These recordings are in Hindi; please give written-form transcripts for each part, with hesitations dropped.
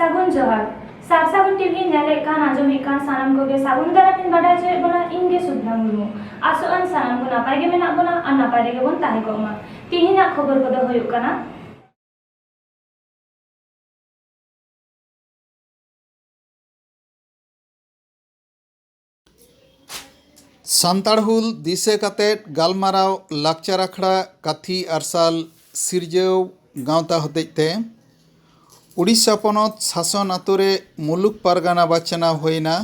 सागुन जोहार सार सागुन टीवी नेले कान आजमी कान सानाम को के सागुन दारातिन बाडा जे बोला इंगे सुधना मुर्मू आसोआन सानाम को नापाय गे मेना बोना आ नापाय गे बोन ताहे कोमा तिहिना खबर को दो हुयुक काना सान्ताड़ हुल दिसे कातेट गालमाराव लाकचार आखड़ा काथी आरसाल सिरजेव गाँवता हतेते उड़ीसा पनत शासन आतुरे मुलुक पारगाना बाचना होइना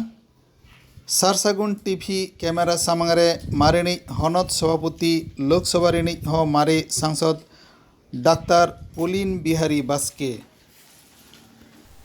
सारसागुन टीवी कैमरा सामांगरे मारेनी हनत सभापति लोकसभा रेनी हो मारे सांसद डाक्तार पुलिन बिहारी बास्के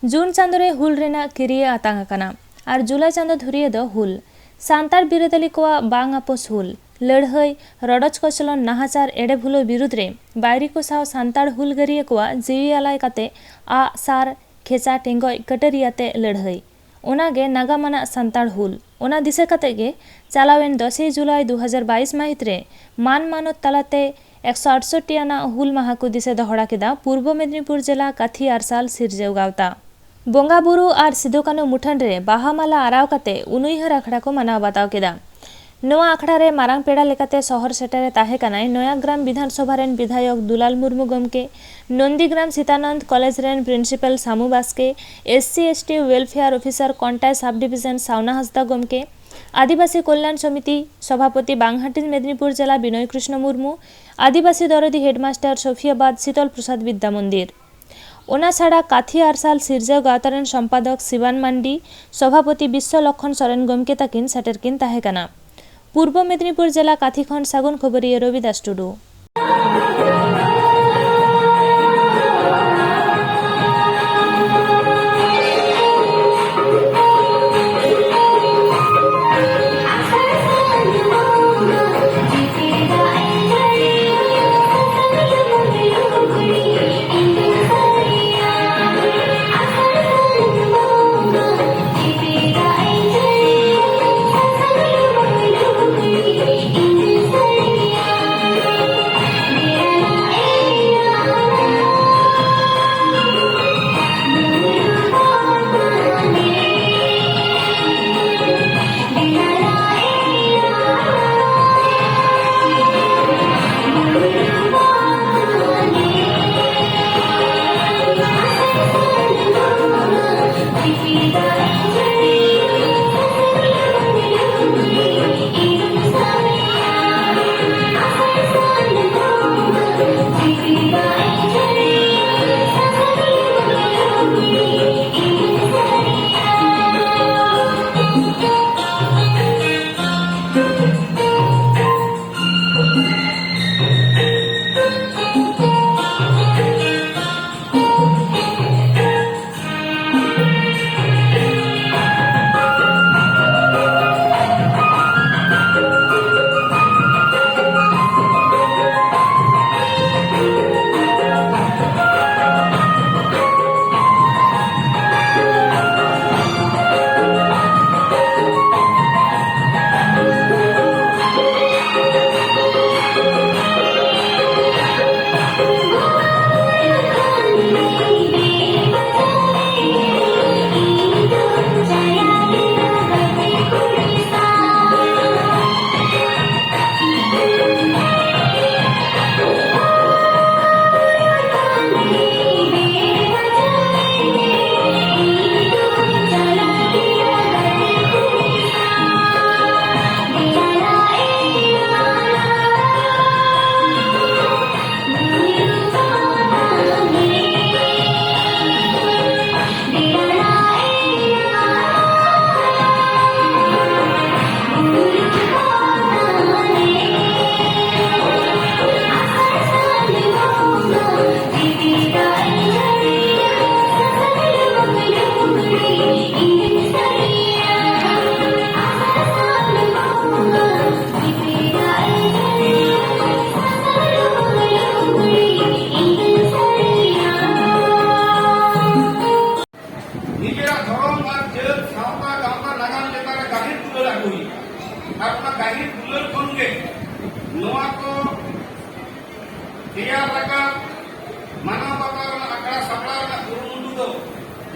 जून चांदोरे हुल रेना किरिया आतांगाकाना और जुलाई चांदो धुरिये दो हुल सान्ताड़ बिरोधाली को बांग आपोस हुल लड़हई रडच कचलन नाहाचार एड़े भूलो विरुद्ध रे बायरी को साव सान्ताड़ हुलगरिया को जीवी आलाय काते आ सार खेचा टेंगोय कटरियाते लड़हई ओनागे नागामाना सान्ताड़ हुल ओना दिसे काते गे चालावेन 10 जुलाई 2022 माहित रे मान मानत तालाते 168 आना हुल माहा को दिसे दहड़ा केदा पूर्व मेदिनीपुर जिला काथी आरसाल सिरजेव गावता बोंगा बुरु और सिदो कानो मुठन रे बाहामाला आराव काते उनुइहर आखड़ा को मनाव बताव केदा नोआ आखड़ा रे मारांग पेड़ा लेकाते शहर सेटेरे ताहे कानाय नयाग्राम विधानसभा रेन विधायक दुलाल मुर्मू गमके नंदीग्राम सीतानंद कॉलेज रेन principal Samu Baske SC ST welfare officer Contai sub division सावना हसदा गमके आदिवासी कल्याण समिति सभापति बांगहाटी मेदिनीपुर जिला विनय कृष्ण मुर्मू आदिवासी दरदी हेडमास्टर सफियाबाद शीतल प्रसाद विद्या मंदिर ओना छाड़ा काथी आरसाल सिरजेव गावतारेन सम्पादक शिवान मांडी सभापति विश्व लक्षण सरेन गमके ताकिन सेटेरकिन ताहे काना पूर्व मेदिनीपुर जिला काथी खंड सागुन खबरिया रविदास टुडू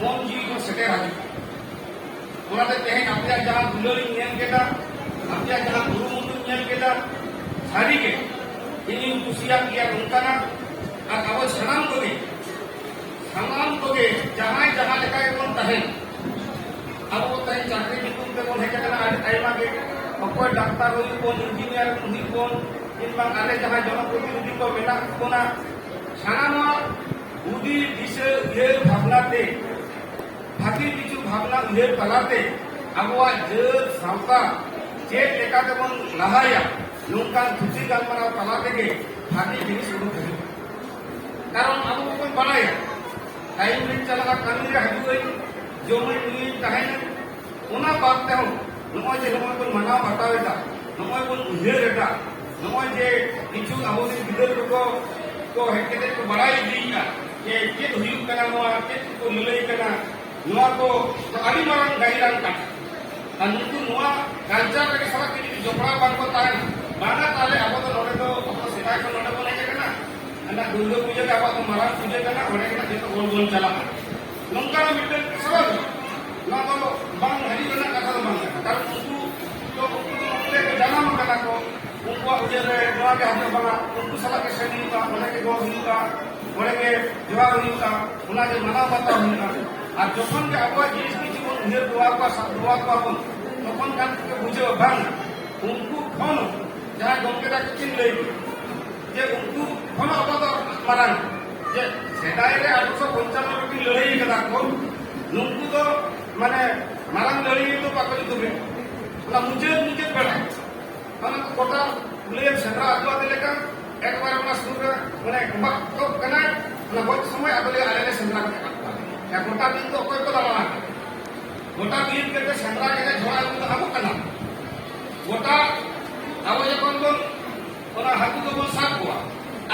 मन जीवी को सेटेर हाजुग ओनाते तेहेन आपया जहां दुलारी नेल केदा आपया जहां गुरुमुंडु नेल केदा सारी के इनी कुसिया किया उनकाना और अब सनाम को जहां जहां लेका कोन तहेन अब वो तहेन चाकरी निकुम ते कोन हेकना आइमा के अकोय डाक्टर हुई कोन इंजीनियर हुई कोन इनबा आले जहां जनप्रतिनिधि को मेना कोना सानामा बुद्धि दिशे उहेर भावनाते भागी किछु भावना उहेर तलाते अबवा जत सावता चेक लेकाते बन लहाया नोंकान खुशी गलमाराव तलाते के भागी जिनिस उडुक है कारण अब कोन बनाया टाइम में चला कामी रे हजुई जो मैं नी तहेन ओना बात ते नमय जे नमय कोन मना बतावेता नमय कोन उहेरेता नमय जे किछु अबोदी बिदर को हेकेते को बड़ाई दीया ये चेत हुई कना नोआ चेत को ललई कना नोआ को तो आदि मारन गाइरान का अनुकु नोआ कल्चर के सला के जोपड़ा बान को तान बाना ताले अब तो नोडे तो अपना सिताय को नोडे को नहीं करना अन्ना दुर्गा पूजा का अब तो मारान पूजा करना ओडे के तो गोल गोल चला नंका मिटल सब ना तो बांग हरी करना कथा तो बांग कारण उनको तो उनके को जाना मकना को उनको उजे रे नोआ के हाथ बना उनको सला के सनी का ओडे के गो हुई का ओडे के जवार हुई का उना जे मना बता हुई का और जखन के अब जिनिस किछि को उहेर दुआ को सब दुआ को अपन तखन कान के बुझे बांग उनको फोन जहां गमके दा किन ले जे उनको फोन अब तो मारान जे सेदाय रे 895 की लड़ाई कदा को नुनको तो माने मारान लड़ाई तो पाकली दुबे ना मुझे बड़ा माने तो कोटा ले सेंद्रा आदवा दे लेका एक बार अपना सुर माने बक तो कना ना बहुत समय आदले आले सेंद्रा के या कोटा दिन तो कोई को लगा गोटा दिन के सेंद्रा के झोड़ा तो अब कना गोटा अब ये कौन तो ओना हाथू तो बोल साफ हुआ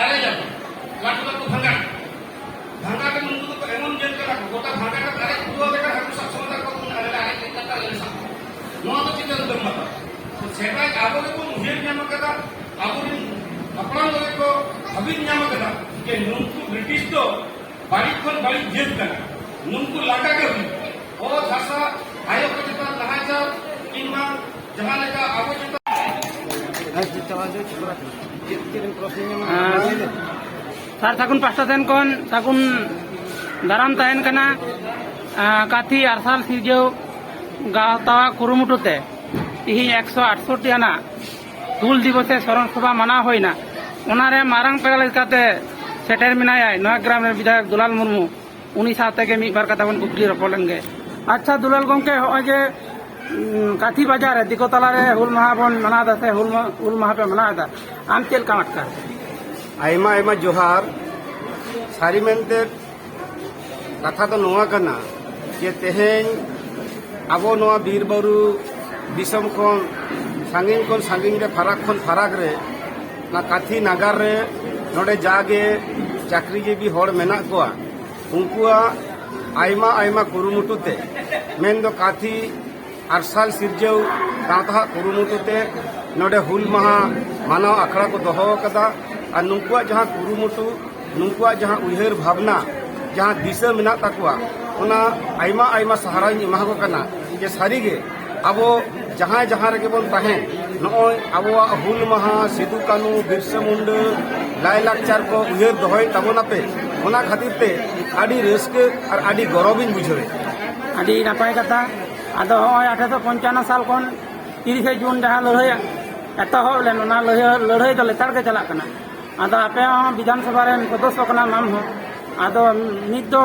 आले जा लाटू तो भंगा के मुंडू तो एमन जेल करा गोटा भांगा का अरे दुआ देखा हाथू सब समझ को आले आले के कता ले सा नो तो चिकन दम मत तो सेटा आबो को मुझे नाम कदा आबो अपना लोग को अभी नाम कदा कि नुनको ब्रिटिश तो बाड़ी कोन बाड़ी जेल करा नुनको लागा के हुई ओ भाषा आयो को जितना लहाजा किंबा जहां लेका आबो जितना सार साकुन पास्टा तेन कोन साकुन दाराम तहन कना काथी आरसाल सिरजेव गावता कुरुमुटुते इही 168 आना हुल दिवसे स्मरण सभा माना होइना ओनारे मारांग पेड़ा लेकाते सेटेर मिनाया नया ग्राम विधायक दुलाल मुर्मू उनी साथे के मी बार कथा बन कुकली रपोलेंगे अच्छा दुलाल गंके हो जे काथी बाजार है दिको तला रे हुल महा बन मना दसे हुल महा पे मना दा आम चेल कामट का आयमा आयमा जोहार सारी मेनते कथा तो नोआ कना जे तेहेन आबो नोआ बीर बरु दिसम कोन सांगिन रे फराक रे ना काथी नागार रे नोडे जागे चाकरी जेबी होड़ मेना कोआ उनकुआ आयमा आयमा कुरुमुटुते मेन दो काथी आरसाल सिरजेव गांवता कुरुमुटुते नोडे हुल महा मानव अखड़ा को दोहो कदा और नुकुआ जहां कुरुमुटु नुकुआ जहां उहेर भावना जहां दिशा मेना तकुआ ओना आयमा आयमा सहारा इमा को कना जे सारी गे अबो जहां जहां रे बोन तहेन नोय अबो हुल महा सिदु कानू बिरसा मुंडा लाई लाकचार को उहेर दोहय तबोना पे ओना खातिर ते आडी रस्क और आडी गौरविन बुझे आडी नापाय कथा आदो होय 1855 साल कोन 30 जून जहां लड़ाई एतहब लेन ओना लड़ाई तो लेतार के चला कना आदो आपे विधानसभा रे सदस्य कना नाम हो आदो नित दो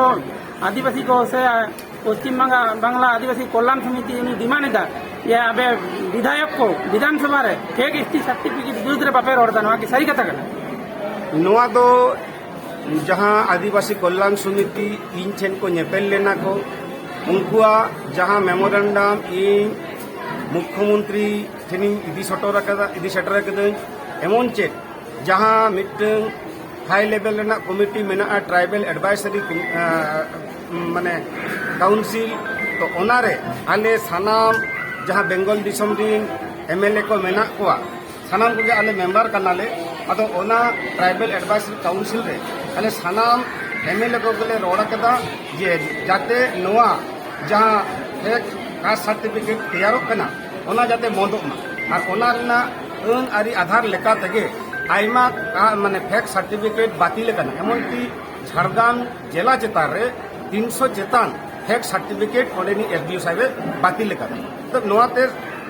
आदिवासी को से पश्चिम बांग्ला आदिवासी कल्याण समिति उनी डिमांड दा ये अबे विधायक को विधानसभा रे फेक एसटी सर्टिफिकेट विरुद्ध रे बापे रोड दानवा की सही कथा कना नोआ दो जहां आदिवासी कल्याण समिति इन ठेन को नेपेल लेना को उनकुआ जहां मेमोरेंडम इन मुख्यमंत्री ठेनी इदी सेटर कदा एमन चेक जहां मिटन हाई लेवल रेना कमिटी मेना ट्राइबल एडवाइजरी माने काउंसिल तो ओनारे आले सानाम जहां बेंगल दिसम दिन एमएलए को मेना कोआ सानाम को आले मेंबर कनाले अदो ओना ट्राइबल एडवाइजरी काउंसिल रे आले सानाम एमएलए को गले रोड़ा कदा जे जाते नोआ जहां फेक कास्ट सर्टिफिकेट तैयार कना ओना जाते बंदोमा और ओना रना अन आरी आधार लेका तगे आइमा माने फेक सर्टिफिकेट बातिल कना एमन की झारग्राम जिला चेतान रे 300 चेतान फेक सर्टिफिकेट ओडेनी एफडीओ साहेब बातिल कना तो नोआते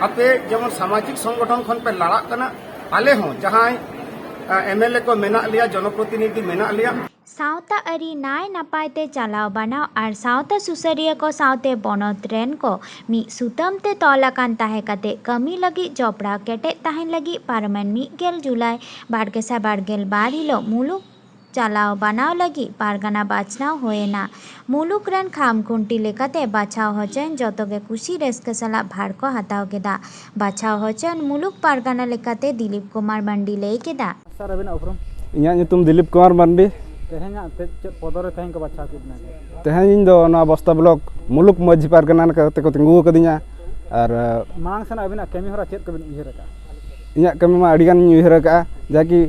आपे जेमन सामाजिक संगठन खन पे लड़ा कना आले हो जहां एमएलए को मेना लिया जनप्रतिनिधि मेना लिया सावता अरी नाय नापायते चलाव बनाव और सावता सुसरिया को सावते बनत रेन को मी सुतम ते तोलाकान ताहे कते कमी लगी जपड़ा केटे ताहेन लगी पारमान 1 जुलाई 2022 हिलो मुलुक चलाव बनाव लगी पारगाना बाचनाव होएना मुलुक रेन खामखुंटी लेकाते बाछाव होचेन जतोगे खुशी रस्के सला भाड़ को हताव केदा बाछाव होचेन मुलुक पारगाना लेकाते दिलीप कुमार मंडी लई केदा सर अबिना उपरम इᱧᱟᱹᱜ ᱧᱩᱛᱩᱢ ᱫᱤᱞᱤᱯ ᱠᱩᱢᱟᱨ ᱢᱟᱱᱰᱤ तेहेᱧᱟᱜ चेद पदरे तेहेñ को बाछा किदना ᱛᱮᱦᱮᱧ ᱤᱧ ᱫᱚ ᱱᱚᱣᱟ ᱵᱚᱥᱛᱟ ᱵᱞᱚᱠ ᱢᱩᱞᱩᱠ ᱢᱟᱹᱡᱷᱤ ᱯᱟᱨᱜᱟᱱᱟ ᱞᱮᱠᱟᱛᱮ ᱠᱚ ᱛᱤᱸᱜᱩ ᱟᱠᱟᱫᱤᱧᱟ ᱟᱨ मांग सेना अबिना कमी होरा चेद को बिन उयहर का ᱤᱧᱟᱹᱜ ᱠᱟᱹᱢᱤ ᱢᱟ ᱟᱹᱰᱤ ᱜᱟᱱᱤᱧ ᱩᱭᱦᱟᱹᱨ ᱟᱠᱟᱜᱼᱟ ᱡᱟᱠᱤ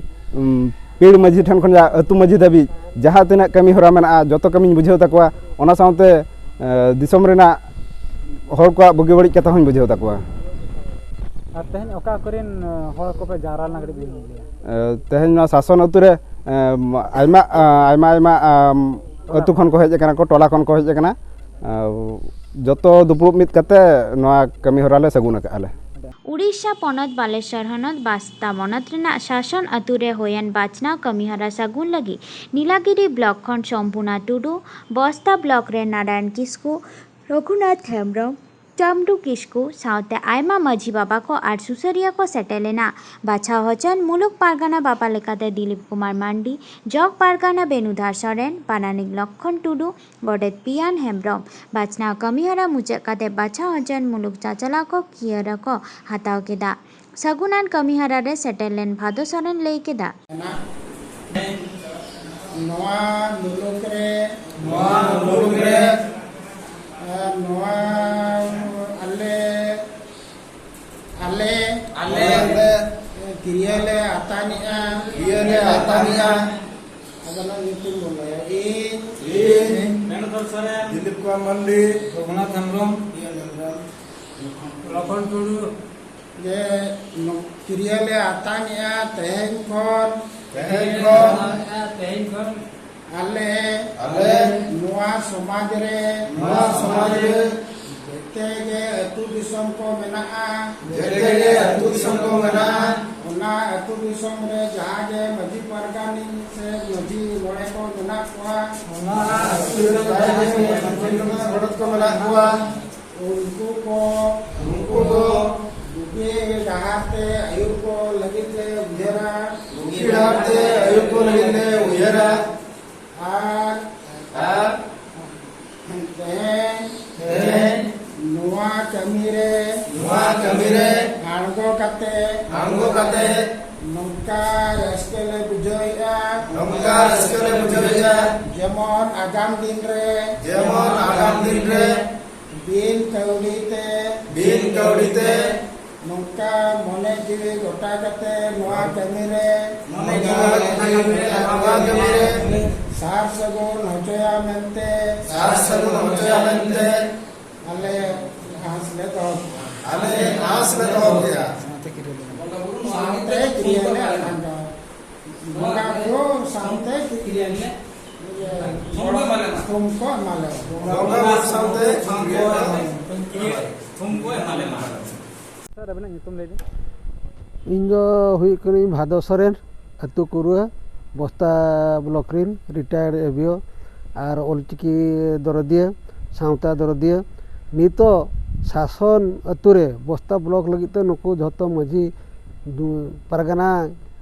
ᱯᱤᱲ ᱢᱟᱹᱡᱷᱤ ᱴᱷᱮᱱ ᱠᱷᱚᱱ ᱟᱹᱛᱩ ᱢᱟᱹᱡᱷᱤ ᱫᱷᱟᱹᱵᱤᱡ ᱡᱟᱦᱟᱸ ᱛᱤᱱᱟᱹᱜ ᱠᱟᱹᱢᱤ ᱦᱚᱨᱟ ᱢᱮᱱᱟᱜᱼᱟ ᱡᱚᱛᱚ ᱠᱟᱹᱢᱤᱧ ᱵᱩᱡᱷᱟᱹᱣ ᱛᱟᱠᱚᱣᱟ ᱚᱱᱟ ᱥᱟᱶᱛᱮ ᱫᱤᱥᱚᱢ ᱨᱮᱱᱟᱜ ᱦᱚᱲ ᱠᱚᱣᱟᱜ ᱵᱩᱜᱤ ᱵᱟᱹᱲᱤᱡ ᱠᱟᱛᱷᱟ ᱦᱚᱸᱧ ᱵᱩᱡᱷᱟᱹᱣ ᱛᱟᱠᱚᱣᱟ और तेहेñ ओका करेन होर को पे जारा नगरी बिन ᱛᱮᱦᱮᱧ ᱱᱚᱣᱟ ᱥᱟᱥᱚᱱ ᱟᱹᱛᱩ ᱨᱮ ᱟᱭᱢᱟ ᱟᱹᱛᱩ ᱠᱷᱚᱱ ᱠᱚ ᱦᱮᱡ ᱟᱠᱟᱱᱟ ᱠᱚ ᱴᱚᱞᱟ ᱠᱷᱚᱱ ᱠᱚ ᱦᱮᱡ ᱟᱠᱟᱱᱟ ᱡᱚᱛᱚ ᱫᱩᱯᱲᱩᱵ ᱢᱤᱫ ᱠᱟᱛᱮ ᱱᱚᱣᱟ ᱠᱟᱹᱢᱤ ᱦᱚᱨᱟ ᱞᱮ ᱥᱟᱹᱜᱩᱱ ᱟᱠᱟᱜᱼᱟ ᱞᱮ उड़ीसा पनत बालेश्वर हनत बास्ता मनत रेना शासन अतुरे होयन बाचनाव कमीहरा सागुन लगी नीलागिरी ब्लॉक खन सम्पूर्णा टुडू बस्ता ब्लॉक रे नारायण किस्कू रघुनाथ हेम्ब्रम चामडू किस्कू सावते आयमा माझी बाबा को और सुसरिया को सेटेलेना बाछा होचन मुलुक पारगाना बाबा लेकाते दिलीप कुमार मांडी जग पारगाना बेनुधार सोरेन पानानिक लक्षण टुडू गडेत पियान हेम्ब्रम बाचनाव कमीहरा मुचाद काते बाछा होचन मुलुक चाचला को कियरा को हाताव केदा सगुनान कमीहरा रे सेटेलेन भादो सोरेन लई केदा नोआ मुलुक रे नोआ आले किरियाले आतानिया अगला ᱧᱩᱛᱩᱢ बोलो दिलीप कुमार मंडी रघुनाथ हेम्ब्रम लखन टुडू ये किरियाले आतानिया तेहेñ खन आले नोआ समाज रे जेते अतु दिसम को मेनाआ ओना अतु दिसम रे जहां जे मधी परगानी से मधी मोड़े को मेना कोआ ओना अतु को मेना कोआ उनको को दुगे डहाते आयु को लगिते उयरा आर नोआ कमी रे आंगो कते नंका रस्केले बुझोइया जेमन आगाम दिन रे बिन कौड़ीते नंका मने जीवी गोटा कते नोआ कमी रे सार सगुन हचोया मेनते आले आसले तो गया सामते क्रियाले आंगा मोगा को सामते क्रियाले तुमको माले सामते सर अबिना ᱧᱩᱛᱩᱢ लई ᱤᱧ ᱫᱚ ᱦᱩᱭᱩᱜ ᱠᱟᱹᱱᱟᱹᱧ ᱵᱷᱟᱫᱚ ᱥᱚᱨᱮᱱ ᱟᱹᱛᱩ ᱠᱩᱨᱩᱣᱟᱹ ᱵᱚᱥᱛᱟ ᱵᱞᱚᱠ ᱨᱮᱱ ᱨᱤᱴᱟᱭᱟᱨᱰ एबीओ और ऑलचिकी दरदिया सावता दरदिया नितो शासन अतुरे बस्ता ब्लॉक लगिते नुकु झतो मझी पारगाना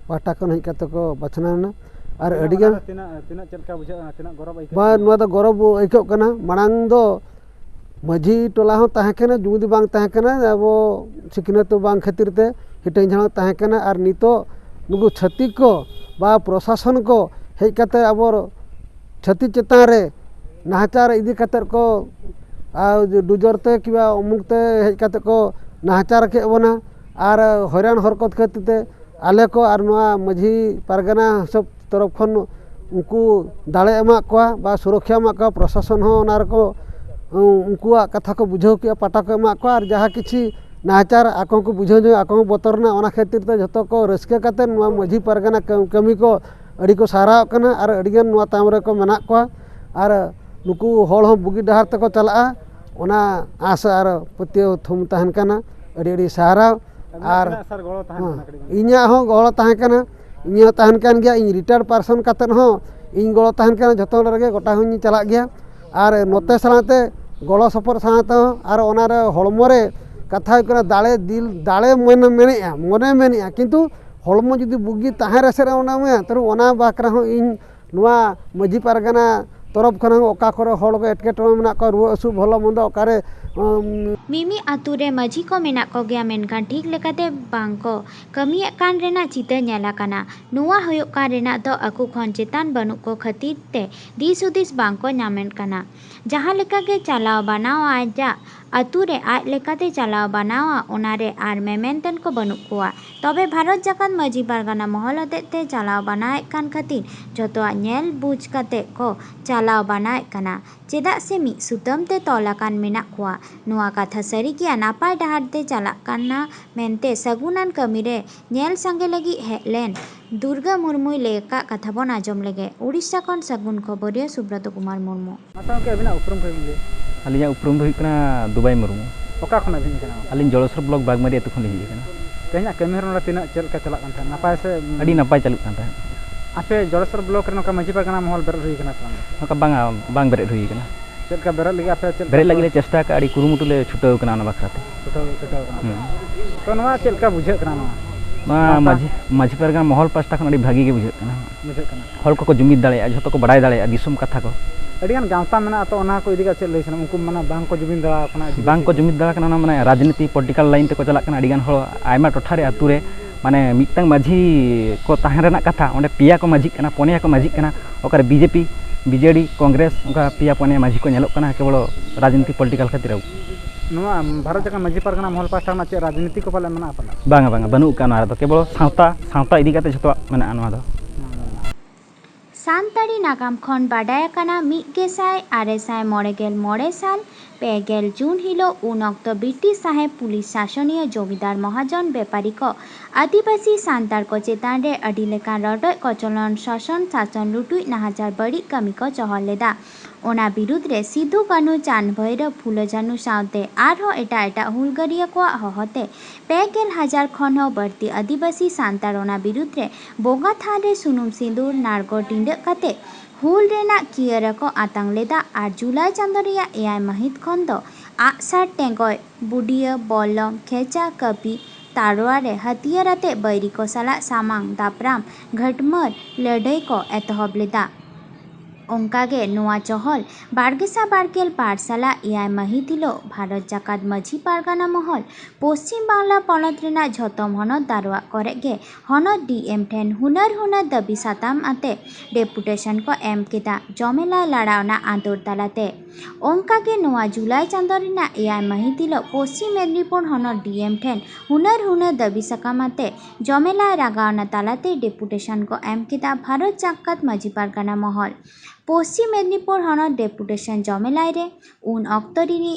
पाटा खन हेज काते को बाछनाना और अडिगान तिना चलका बुझा तिना गौरव बा नवा द गौरव आइको कना मांग दो मझी टोला हो ताहे कना जुदी बांग ताहे कना अब सिखनत बांग खातिर ते हिटै झाण ताहे कना और नितो नुकु छतिक को बा प्रशासन को हेज काते अब छति चेतान रे नाहचार इदी काते को डुजरते कि अमुकते हेज काते को नाहचार के बना और हैरान हरकत खातिर आले को और नवा मझी पारगाना सब तरफ खन उनको दाड़े एमा कोआ बा सुरक्षा एमा कोआ प्रशासन हो ओना रको उनकुआ कथा को बुझाव किया पाटा को एमा कोआ और जहाँ किसी नाचार आको को बुझाव जो आको बतरना ओना खातिर ते जतो को रस्के काते नवा माझी पारगाना कमी को अड़ी को सारा कना और अड़िगन नवा ताम रे को मेना कोआ और नुकु हॉल हो बुगी डहार तक चला ओना आस और पतियो थुम तहन कना अड़ी अड़ी सहारा और इन्या हो गहल तहन कना इन्या तहन कान गया इन रिटायर्ड पर्सन काते हो इन गहल तहन कना जतो लगे गोटा होनी चला गया और नोते सालाते गलो सपर सालाते और ओनारे हड़मो रे कथा कना दाड़े दिल दाड़े मन मेने किंतु हड़मो जुदी बुगी ताहे रेसे ओना में तर ओना बाकरा हो इन नुआ माझी पारगाना तरफ खना ओका करे हड़ को एटकेटो मेना को रुआ असु भलो मंद ओकारे मिमी आतु रे माझी को मेना को गया मेनखान ठीक लेकाते बांग को कमिया कान रेना चिता नेला काना नुआ होयो का रेना दो अकु खन चेतान बनु को खातिर ते दिस उदिस बांग को नामेन काना जहां लेका के चलाव बनाव आजा आतु रे आज लेकाते चलाव बनावा ओनारे आर मेमेंटन को बनु कोआ तबे भारत जाकात माझी पारगाना महल हतेते चलाव बनाए कान खातिर जतोआ नेल बुझ काते को चलाव बनाए काना चेदा से मी सुतम ते तोलाकान मेना कोआ नुआ कथा सरी किया नापाय डहार ते चला काना मेनते सगुनान कमी रे नेल संगे लगी हेलेन दुर्गा मुर्मू लेका कथा बन आजम लेगे उड़ीसा खन सगुन खबरिया सुब्रत कुमार मुर्मू के अबिना उपरम के अलिया उपरम दो हुकना दुबई मुर्मू ओका खना बिन कना अलिन जलसर ब्लॉक बागमारी अतु खन हिज कना तेना कैमरा तीना चल का चला कान था नापाय से अडी नापाय चालू कान था आपे जलसर ब्लॉक रे नका माझी पारगाना महल बेर हुई कना नका बांग बेरे हुई कना चल का बेर लगे आपे चल बेरे लगे चेष्टा का अडी कुरुमुटु ले छुटाव कना ना बखराते छुटाव कना तो नवा चल का बुझे कना माझी पारगाना महल पास्टा खन अडी भागी के बुझे कना हल को जुमिद दाड़े जतो को बड़ाय दाड़े दिसम कथा को अडिगान गांवता मेना तो ओना को इदिका चल लैसन उनको माना बांग को जुमिद दाड़ा कना बांग को जुमिद दाड़ा कना माने राजनीति पॉलिटिकल लाइन ते को चला कना अडिगान हल आयमा टोठा रे आतु रे माने मिटतांग माझी को ताहें रेना कथा ओंडे पिया को माझी कना पोनिया को माझी कना ओकर बीजेपी बीजेडी कांग्रेस उनका पिया पोनिया माझी को नेलोक कना केवल राजनीति पॉलिटिकल खातिर नुआ भारत जाका माझी पारगाना महल पास्टा मा चे राजनीति को पाले मना अपना बांगा बनु कना तो केवल सावता इदी काते जतो मेना नवा दो सानताड़ी नागाम खन बाडाय काना मिगेसाय आरेसाय मोड़ेगेल मोड़े साल पेगेल जून हिलो उन अक्त ब्रिटिश साहेब पुलिस शासनीय जमीदार महाजन व्यापारी को आदिवासी सानताड़ को चेतान रे अडी लेकान रडय कचलन शासन लुटुई नाहाजार बड़ी कमी को चहल लेदा ओना विरुद्ध रे सिधु कानू चांद भैरव फुलो जानू साउते आरहो एटा हुलगरिया को हहते 2,000 खन हो बढ़ती आदिवासी सानताड़ ओना विरुद्ध रे बोगा थान रे सुनुम सिंदूर नारगो टिंड काते हुल रेना कियर को आतंग लेदा और जुलाई चांदो रिया 9 महित खन दो आगसार टेंगोय बुडिया बलम खेचा कपी तारवारे हथियाराते बैरी को सला सामांग दापराम घटमर लड़ाई को एतहब लेदा ओंकागे नोआ चहल बारगेसा बारगेल पाठशाला 9 महित हिलो भारत जाकात माझी पारगाना महल पश्चिम बांगला पनत रेना झतम हनत दारवा करेगे हनत डीएम ठेन हुनर दाबी साताम आते डेपुटेशन को एम केदा जमेला लड़ावना आंदोर तालाते ओंकागे नोआ जुलाई चांदो रेना 9 महित हिलो पश्चिम मेदिनीपुर हनत डीएम ठेन हुनर दाबी साकामाते जमेला रागावना तालाते डेपुटेशन को एम केदा भारत जाकात माझी पारगाना महल पश्चिम मेदिनीपुर हनत डेपुटेशन जमेलाय रे उन अक्तरिनी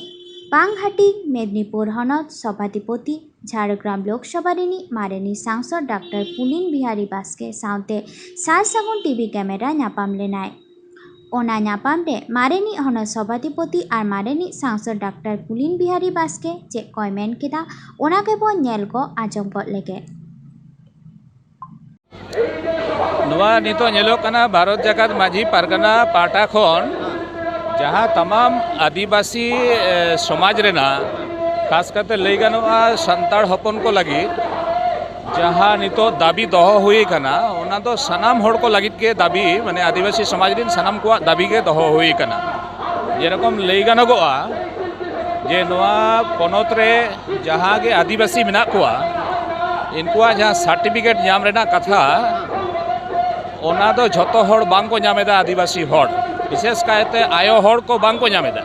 बांगहाटी मेदिनीपुर हनत सभाधिपति झाड़ग्राम लोकसभा रिनी मारेनी सांसद डॉक्टर पुलिन बिहारी बास्के साउते सार सागुन टीवी कैमरा नापाम लेनाय ओना नापाम रे मारेनी हनत सभाधिपति और मारेनी सांसद डॉक्टर पुलिन बिहारी बास्के चे कोय मेन केदा ओना के बो नेल को आजम गद लेगे नवा नितो नेलो कना भारत जाकात माझी पारगाना पाटा खन जहाँ तमाम आदिवासी समाज रेना खास करते लई गानोआ संताड़ हपन को लगी जहाँ नितो दाबी दहो हुई कना ओना दो सनाम होड़ को लगित के दाबी माने आदिवासी समाज रिन सनाम को दाबी के दहो हुई कना जेरकम लई गानोगोआ जे नवा पनत रे जहाँ के आदिवासी मेना कोआ इनकुआ जहाँ सर्टिफिकेट नाम रेना कथा ओना दो झतो होड़ बांग को नामेदा आदिवासी होड़ विशेष कायते आयो होड़ को बांग को नामेदा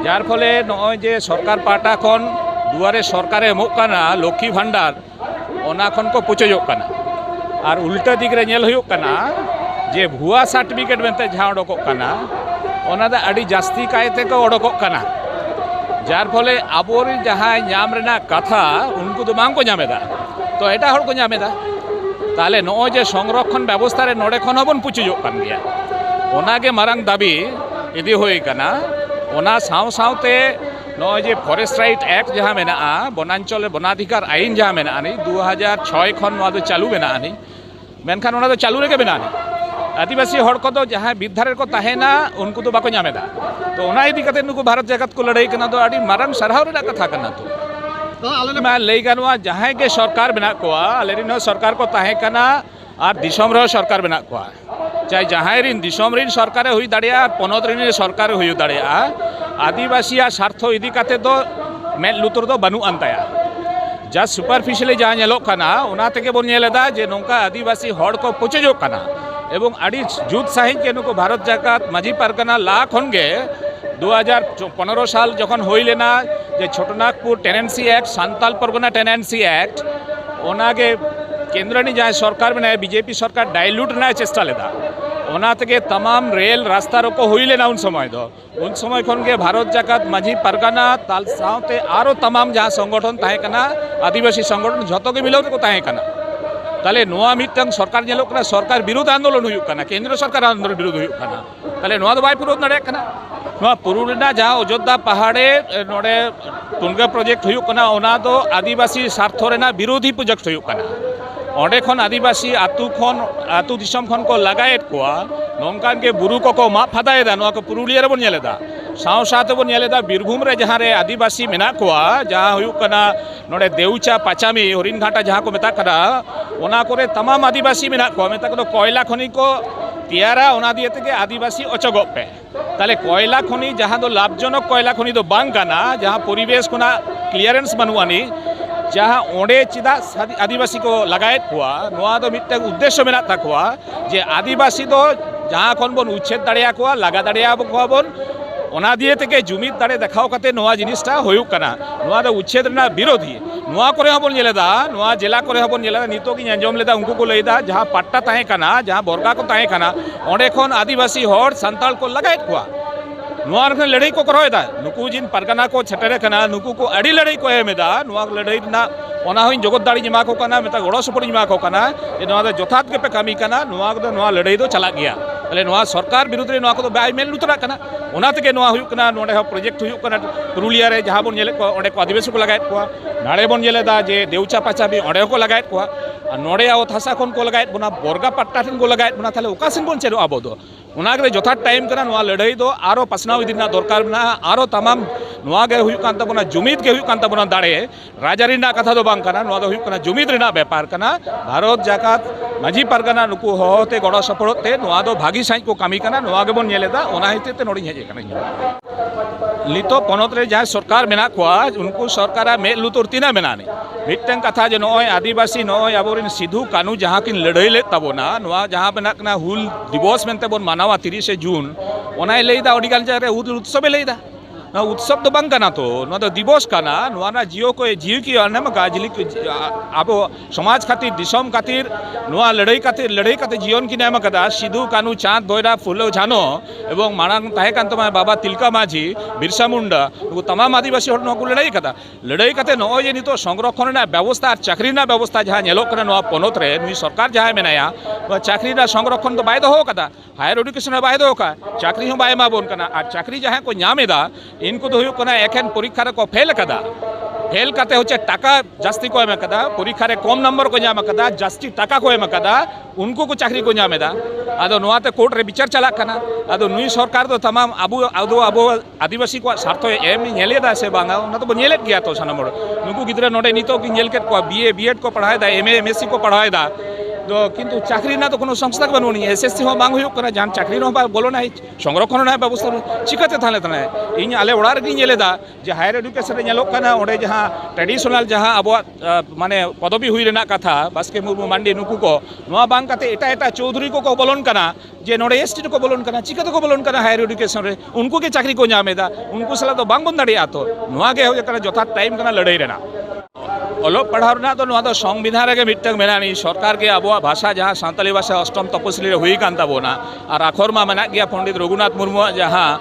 जार फले नय जे सरकार पाटा खन दुआरे सरकारे एमोग काना लक्ष्मी भंडार ओना खन को पुचोजोग काना और उल्टा दिग रे नेल हुयुग काना जे भुआ सर्टिफिकेट मेंते जहाँ उडोकोग काना ओना दो आड़ी जास्ती कायते को उडोकोग काना जार फले आबोरी जहाँ नाम रेना कथा उनको तो बांग को नामेदा तो एटा हर को नामेदा ताले नॉय जे संरक्षण व्यवस्था रे नोडे खन हबन पुचुजोग कान गया ओनागे मारांग दाबी इदी होई काना ओना साव सावते नॉय जे फॉरेस्ट राइट एक्ट जहाँ मेना वनांचल वनाधिकार आईन जहाँ मेना 2006 खन नोआ दो चालू मेना मेनखान ओना दो चालू रेगे मेना आदिवासी हड़ को जहाँ बिरधारे को तहेना उनको तो बाको नामेदा तो ओना इदी कते नुकु भारत जगत को लड़ाई कना तो आड़ी मारांग सरहाव रेना कथा कना तो मैं लई गानुआ जहाँ के सरकार बना कोआ आलेरिन सरकार को तहे कना और दिसम रे सरकार बना कोआ चाहे जहाँ रिन दिसम रिन सरकार हुई दाड़िया पनत रिन सरकार हुई दाड़िया आदिवासी स्वार्थ इदी काते तो मेद लुतुर दो बानु अंताया जा सुपरफिशियली जहाँ नेलोग कना ओना तेगे बोन नेलेदा जे नोंका आदिवासी हड़ को पुचुजोग कना एवं आड़ी जुत साहिज के नुको भारत जाकात माझी पारगाना ला खन गे 2015 साल जखन होई लेना जे Chotanagpur tenancy act Santal Pargana tenancy act ओनागे केंद्रनी जहाँ सरकार बनाए बीजेपी सरकार डायल्यूट ना चेष्टा लेदा ओना तेगे तमाम रेल रास्ता रोको हुई लेना उन समय खन गे भारत जाकात माझी पारगाना ताल सावते आरो तमाम जहाँ संगठन ताहे कना आदिवासी संगठन झतो के मिलाव को ताहे कना ताले नोआ मिटन सरकार नेलोग कना सरकार विरोध आंदोलन हुयुग कना केंद्र सरकार आंदोलन विरोध हुयुग कना ताले नोआ दो बाय पुरोध नड़े कना नोआ पुरुलिना जहाँ अयोध्या पहाड़े नोडे टुनगा प्रोजेक्ट हुयुग कना ओना दो आदिवासी स्वार्थ रेना विरोधी प्रोजेक्ट हुयुग कना ओंडे खन आदिवासी आतु दिसम खन को लगाएत कोआ नोंकान के बुरु को माप फादाएदा नोआ को पुरुलिया रे बोन नेलेदा साव साथ बोन नेलेदा बीरभूम रे जहाँ रे आदिवासी मेना कोआ जहाँ हुयुग कना नोडे देउचा पाचामी हरिणघाटा जहाँ को मेता कना ओना कोरे तमाम आदिवासी मेना कोआ मेता को कोयला खनि को तियारा ओना दिए तेगे आदिवासी अचगोग पे ताले कोयला खनि जहाँ दो लाभजनक कोयला खनि दो बांग काना जहाँ परिवेश कोना क्लियरेंस बनुआनी जहाँ ओंडे चिदा आदिवासी को लगाए कुआ नोआ दो मिट्टे उद्देश्य मेना ताकुआ जे आदिवासी दो जहाँ खन बोन उच्छेद दाड़िया कुआ लगा दाड़िया कुआ बोन ओना दिए तेगे जुमिद दाड़े देखाव कते नोआ जिनिसटा होयुग कना नोआ दो उच्छेद रेना विरोधी नोआ करे हबन नेलेदा नोआ जिला करे हबन नेलेदा नितो की अंजम लेदा उनको को लैदा जहाँ पट्टा ताहे कना जहाँ बोरगा को ताहे कना ओंडे खन आदिवासी हड़ सांताल को लगाए कुआ नोआ लड़ाई को करवाएदा नुकु जिन परगना को छटरे कना नुकु को अड़ी लड़ाई को एमेदा नोआ लड़ाई ना ओना होइन जगत दाड़ी जिमा को कना मेता गड़ो सपोर्ट जिमा को कना जे नोआ दो जथात के पे कामी कना नोआ को नोआ लड़ाई दो चला गया ताले नोआ सरकार विरुद्ध रे नोआ को बाय मेल लुतरा कना ओना तेगे नोआ हुयुग कना नोडे हो प्रोजेक्ट हुयुग कना पुरुलिया रे जहाँ बोन नेले को ओंडे को आदिवासी को लगाएत कोआ नाड़े बोन नेलेदा जे देउचा पाचा भी ओंडे को लगाएत कोआ नोडे आवत हासा खन को लगाएत बोना बोरगा पट्टा ठिन को लगाएत बोना ताले ओकासिन बोन चेरो आबो दो ओनागे जथात टाइम कना नोआ लड़ाई दो आरो पासनाव इदिना दरकार ना आरो तमाम नोआ गे हुयुग कान तबोना जुमिद के हुयुग कान तबोना दाड़े राजारी ना कथा दो बांग कना नोआ दो हुयुग कना जुमिद रेना व्यापार कना भारत जाकात माझी पारगाना नुकु होते गड़ो सपोर्टते नोआ दो भागी साई को कामी कना नोआ गे बोन नेलेदा ओना हितेते नोडी हेजे कना नितो पनत रे जहाँ सरकार मेना कोआ उनको सरकार मेद लुतुर तीना मेनानी मिटन कथा जे नोय आदिवासी नोय आबोरिन सिधु कानू जहाँ किन लड़ाई ले तबोना नोआ जहाँ मेना कना हुल दिवस मेनते बोन मानावा 30 जून ओनाय लैदा अडिगान जारे उत्सवे लैदा उत्सव तो बांग कना तो नोआ दो दिवस कना नोआ ना जियो को जियो की अनम गाजली आबो समाज खातिर दिसम खातिर नोआ लड़ाई खातिर जीवन की नाम कदा सिधु कानू चाँद भैरा फुलो झानो एवं मांग ताहे कान तमा बाबा तिलका माझी बिरसा मुंडा नुकु तमाम आदिवासी हड़ नोआ लड़ाई कते नोय जे नितो संरक्षण ना व्यवस्था और चाकरी ना व्यवस्था जहाँ नेलोग कना नोआ पनत रे नुई सरकार जहाँ मेनाया चाकरी ना संरक्षण तो बाय दोहो कदा हायर एडुकेशन बाय दोहो का चाकरी हो बाय मा बोन कना और चाकरी जहाँ को नामेदा इनको तो हुयुग कना एखेन परीक्षा रे को फेल कदा फेल काते होचे टाका जास्ती को एम कदा परीक्षा रे कम नंबर को नाम कदा जास्ती टाका को एम कदा उनको को चाकरी को नामेदा आदो नोआते कोर्ट रे विचार चला कना आदो नुई सरकार दो तमाम आबो आदिवासी को स्वार्थ एम नेलेदा से बांगा उना तो नेलेत गया तो सानम नुकु गिद्रा नोडे नितो की नेल केट को बीए बीएड को पढ़ाएदा एमए एमएससी को पढ़ाएदा तो किंतु चाकरी ना तो कोनो संस्था बनोनी एसएससी हो बांग हुयुग कना जान चाकरी नो बोलो ना संरक्षण ना व्यवस्था चिकाते थाले तने इन आले ओड़ा रे नेलेदा जे हायर एडुकेशन रे नेलोग कना ओडे जहाँ ट्रेडिशनल जहाँ अब माने पदवी हुई रेना कथा बास्के मुर्मू मांडी नुकु को नोआ बांग काते एटा चौधरी को बोलन कना जे नोडे एसटी को बोलन कना चिकाते को बोलन कना हायर एडुकेशन रे उनको के चाकरी को नामेदा उनको सला तो बांग बन दाड़िया तो नोआ गे हो कना जथा टाइम कना लड़ाई रेना ᱚᱞᱚᱜ ᱯᱟᱲᱦᱟᱣ ᱨᱮᱱᱟᱜ ᱫᱚ ᱱᱚᱣᱟ ᱫᱚ ᱥᱚᱝᱵᱤᱫᱷᱟᱱ ᱨᱮᱜᱮ ᱢᱤᱫᱴᱟᱝ ᱢᱮᱱᱟᱜ ᱱᱤ ᱥᱚᱨᱠᱟर ᱜᱮ ᱟᱵᱚᱣᱟᱜ ᱵᱷᱟषᱟ ᱡᱟᱦᱟᱸ ᱥᱟᱱᱛᱟᱲᱤ ᱵᱷᱟषᱟ ᱚᱥᱴᱚᱢ ᱛᱚᱯᱚᱥᱤᱞᱤ ᱨᱮ ᱦᱩᱭ ᱠᱟᱱ ᱛᱟᱵᱚᱱᱟ ᱟᱨ ᱟᱠᱷᱚᱨ ᱢᱟ ᱢᱮᱱᱟᱜ ᱜᱮᱭᱟ ᱯᱚᱸᱰᱤᱛ ᱨᱚᱜᱷᱩᱱᱟᱛᱷ ᱢᱩᱨᱢᱩᱣᱟᱜ ᱡᱟᱦᱟᱸ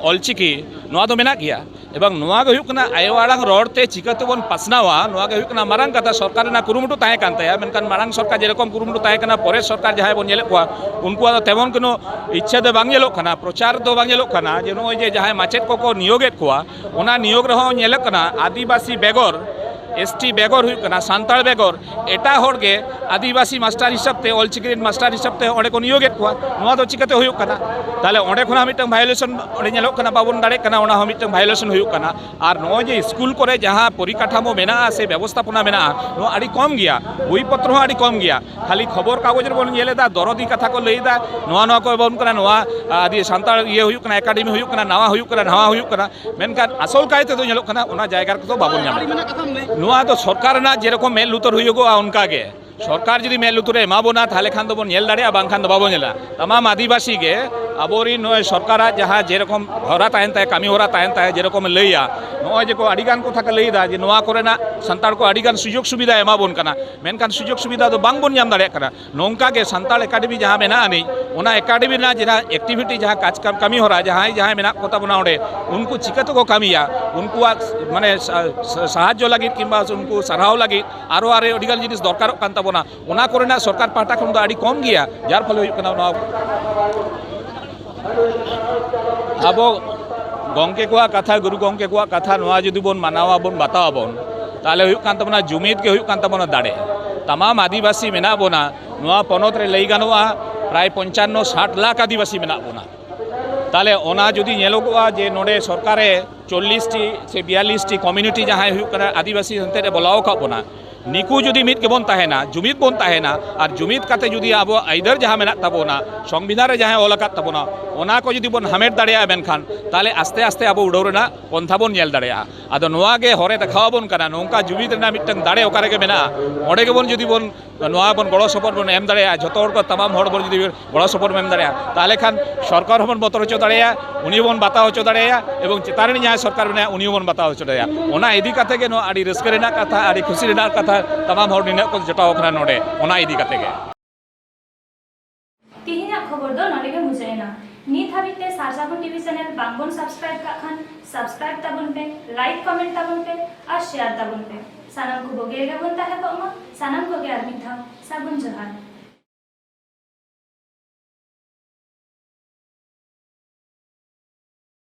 ᱚᱞᱪᱤᱠᱤ ᱱᱚᱣᱟ ᱫᱚ ᱢᱮᱱᱟᱜ ᱜᱮᱭᱟ এবং ᱱᱚᱣᱟ ᱜᱮ ᱦᱩᱭᱩᱜ ᱠᱟᱱᱟ ᱟᱭᱳ ᱟᱲᱟᱝ ᱨᱚᱲᱛᱮ ᱪᱤᱠᱟᱹᱛᱮᱵᱚᱱ ᱯᱟᱥᱱᱟᱣᱟ ᱱᱚᱣᱟ ᱜᱮ ᱦᱩᱭᱩᱜ ᱠᱟᱱᱟ ᱢᱟᱨᱟᱝ ᱠᱟᱛᱷᱟ ᱥᱚᱨᱠᱟর ᱨᱮᱱᱟᱜ ᱠᱩᱨᱩᱢᱩᱴᱩ ᱛᱟᱦᱮᱸ ᱠᱟᱱ ᱛᱟᱭᱟ ᱢᱮᱱᱠᱷᱟᱱ ᱢᱟᱨᱟᱝ ᱥᱚᱨᱠᱟর ᱡᱮᱨᱚᱠᱚᱢ ᱠᱩᱨᱩᱢᱩᱴᱩ ᱛᱟᱦᱮᱸ ᱠᱟᱱᱟ ᱯᱚᱨᱮᱨ ᱥᱚᱨᱠᱟর ᱡᱟᱦᱟᱸᱭ ᱵᱚᱱ ᱧᱮᱞᱮᱫ ᱠᱚᱣᱟ ᱩᱱᱠᱩᱣᱟᱜ ᱫᱚ ᱛᱮᱢᱚᱱ ᱠᱳᱱᱳ ᱤᱪᱪᱷᱟᱹ ᱫᱚ ᱵᱟᱝ ᱧᱮᱞᱚᱜ ᱠᱟᱱᱟ ᱯᱨᱚᱪᱟᱨ ᱫᱚ ᱵᱟᱝ ᱧᱮᱞᱚᱜ ᱠᱟᱱᱟ ᱡᱮ ᱱᱚᱜᱼᱚᱭ ᱡᱮ ᱡᱟᱦᱟᱸᱭ ᱢᱟᱪᱮᱫ ᱠᱚᱠᱚ ᱱᱤᱭᱳᱜᱮᱫ ᱠᱚᱣᱟ ᱚᱱᱟ ᱱᱤᱭᱳᱜ ᱨᱮᱦᱚᱸ ᱧᱮᱞᱚᱜ ᱠᱟᱱᱟ ᱟᱹᱫᱤᱵᱟᱹᱥᱤ ᱵᱮᱜᱚᱨ एसटी बेगर हुई कना सान्ताड़ बेगर एटा होड़गे आदिवासी मास्टर हिसाब ते ऑलचिकी मास्टर हिसाब ते ओंडे को नियोगेत कोआ नोआ दो चिकाते हुई कना ताले ओंडे खना मिटन वायोलेशन ओंडे नेलोग कना बाबन दाड़े कना ओना हो मिटन वायोलेशन हुई कना आर नो जे स्कूल करे जहां परिकाठामो मेना से व्यवस्थापना मेना नो आड़ी कम गया बई पत्र हो आड़ी कम गया खाली खबर कागज रे बोन नेलेदा दरदी कथा को लईदा नोआ नोआ को बोन कना नोआ आदि सान्ताड़ ये हुई कना एकाडेमी हुई कना नवा हुई कना मेनखान आसल कायते दो नेलोग कना ओना जायगा को बाबन नाम नोआ दो सरकार ना जेरकम मेल लुतर हुईगोआ उनका गे सरकार जुदी मेल लुतुरे एमाबोना ताहले खान दो नेल दाड़ेया बांखान दो बाबो नेला तमाम आदिवासी गे आबोरी नय सरकार जहाँ जेरकम हरा ताहेन ताहे कामी हरा ताहेन ताहे जेरकम लैया नय जे को आडिगान कथा को लैदा जे नोआ कोरेना सान्ताड़ को आडिगान सुयोग सुविधा एमाबोन कना मेनखान सुयोग सुविधा दो बांग बोन नाम दाड़ेया कना नोंका गे सान्ताड़ एकाडेमी जहाँ मेना आनी ओना एकाडेमी ना जहाँ एक्टिविटी जहाँ काज कामी हरा जहाँ मेना कोता बोना ओंडे उनको चिकाते को कामिया उनको माने साहाज्य लगित किंबा उनको साराव लगित आरो आरे आडिगान जिनिस दरकार कान ताबोना ओना कोरेना सरकार पाहटा खन दो आडी कम गया जार फले हुई कना अब गंके को कथा गुरु गंके को कथा नोआ जुदी बोन मानावा बोन बतावा बोन ताले हुई कान तबना जुमिद के हुई कान तबना दाड़े तमाम आदिवासी मेना बोना नोआ पनत रे लई गानोआ प्राय 55-60 लाख आदिवासी मेना बोना ताले ओना जुदी नेलोगोआ जे नोडे सरकारे 40 टी से 42 टी कम्युनिटी जहां हुई कना आदिवासी हंते रे बोलाव का बोना निकू जुदी मित के बोन ताहेना जुमिद बोन ताहेना और जुमिद काते जुदी अब आइदर जहाँ मेना ताबोना संविधान रे जहाँ ओलाकात ताबोना ओना को जुदी बोन हामेट दाड़ेया मेनखान ताले आस्ते आस्ते अब उड़ाव रेना पंथा बोन नेल दाड़ेया आदो नोआ गे हरे देखावा बोन कना नोंका जुमिद रेना मिटन दाड़े ओकारे गे मेना ओंडे गे बोन जुदी बोन नोआ बोन गड़ो सपोर्ट बोन एम दाड़ेया जतो हर को तमाम हर बोन जुदी गड़ो सपोर्ट एम दाड़ेया ताले खान सरकार बोन बतर होचो दाड़ेया उनी बोन बाता होचो दाड़ेया एवं चेतारनी जहाँ सरकार मेना उनी बोन बाता होचो दाड़ेया ओना इदी काते गे नो आडी रस्का रेना कथा आडी खुशी रेना कथा तमाम हर निना को जटाव खना नोडे ओना इदी काते गे तिहिना खबर दो नोडे गे मुजायना नित हाबिते सारसागुन टीवी चैनल बांगबन सब्सक्राइब का खान सब्सक्राइब ताबुन पे लाइक कमेंट ताबुन पे और शेयर ताबुन पे सानाम को बोगे गे बोन ताहे को मा सानाम को गे आदमी था साबुन जोहार।